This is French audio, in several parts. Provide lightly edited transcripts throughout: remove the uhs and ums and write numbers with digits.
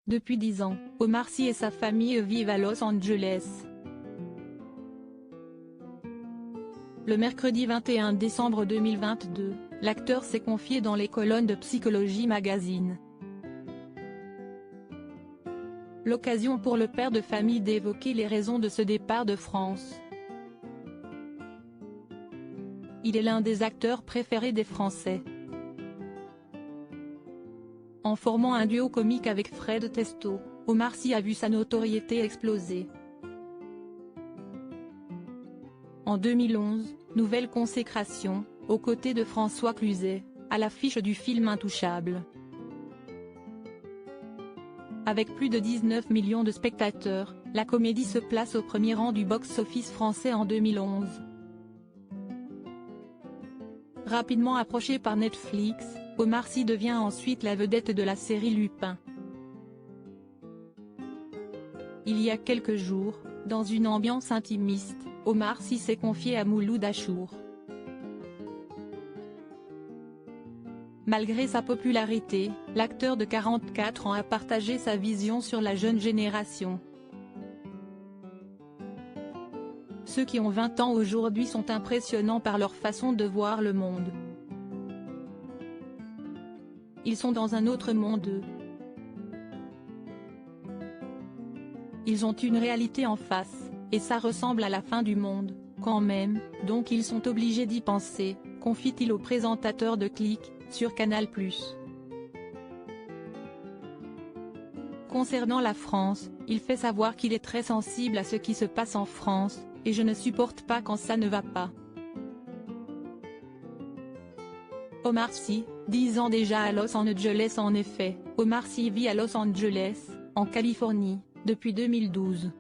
Depuis 10 ans, Omar Sy et sa famille vivent à Los Angeles. Le mercredi 21 décembre 2022, l'acteur s'est confié dans les colonnes de Psychologie Magazine. L'occasion pour le père de famille d'évoquer les raisons de ce départ de France. Il est l'un des acteurs préférés des Français. En formant un duo comique avec Fred Testo, Omar Sy a vu sa notoriété exploser. En 2011, nouvelle consécration, aux côtés de François Cluzet, à l'affiche du film Intouchables. Avec plus de 19 millions de spectateurs, la comédie se place au premier rang du box-office français en 2011. Rapidement approché par Netflix, Omar Sy devient ensuite la vedette de la série Lupin. Il y a quelques jours, dans une ambiance intimiste, Omar Sy s'est confié à Mouloud Achour. Malgré sa popularité, l'acteur de 44 ans a partagé sa vision sur la jeune génération. Ceux qui ont 20 ans aujourd'hui sont impressionnants par leur façon de voir le monde. Ils sont dans un autre monde eux. Ils ont une réalité en face, et ça ressemble à la fin du monde, quand même, donc ils sont obligés d'y penser, confie-t-il au présentateur de Click, sur Canal+. Concernant la France, il fait savoir qu'il est très sensible à ce qui se passe en France, et je ne supporte pas quand ça ne va pas. Omar Sy, 10 ans déjà à Los Angeles. En effet, Omar Sy vit à Los Angeles, en Californie, depuis 2012.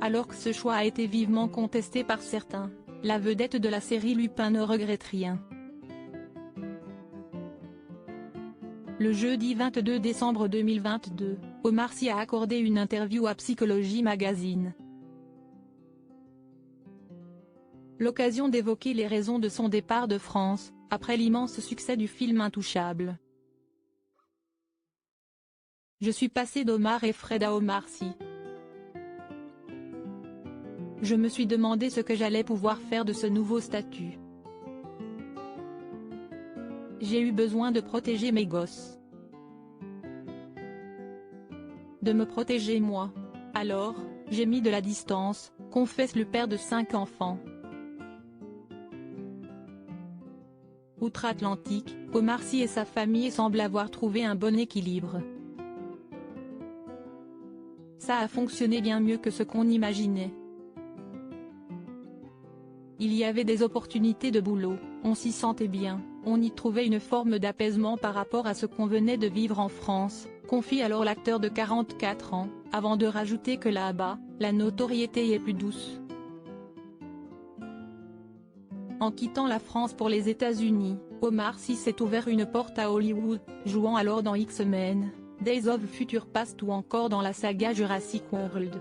Alors que ce choix a été vivement contesté par certains, la vedette de la série Lupin ne regrette rien. Le jeudi 22 décembre 2022, Omar Sy a accordé une interview à Psychologie Magazine. L'occasion d'évoquer les raisons de son départ de France, après l'immense succès du film Intouchables. Je suis passé d'Omar et Fred à Omar Sy. Je me suis demandé ce que j'allais pouvoir faire de ce nouveau statut. J'ai eu besoin de protéger mes gosses. De me protéger moi. Alors, j'ai mis de la distance, confesse le père de 5 enfants. Outre-Atlantique, Omar Sy et sa famille semblent avoir trouvé un bon équilibre. Ça a fonctionné bien mieux que ce qu'on imaginait. Il y avait des opportunités de boulot, on s'y sentait bien, on y trouvait une forme d'apaisement par rapport à ce qu'on venait de vivre en France, confie alors l'acteur de 44 ans, avant de rajouter que là-bas, la notoriété est plus douce. En quittant la France pour les États-Unis, Omar Sy s'est ouvert une porte à Hollywood, jouant alors dans X-Men, Days of Future Past ou encore dans la saga Jurassic World.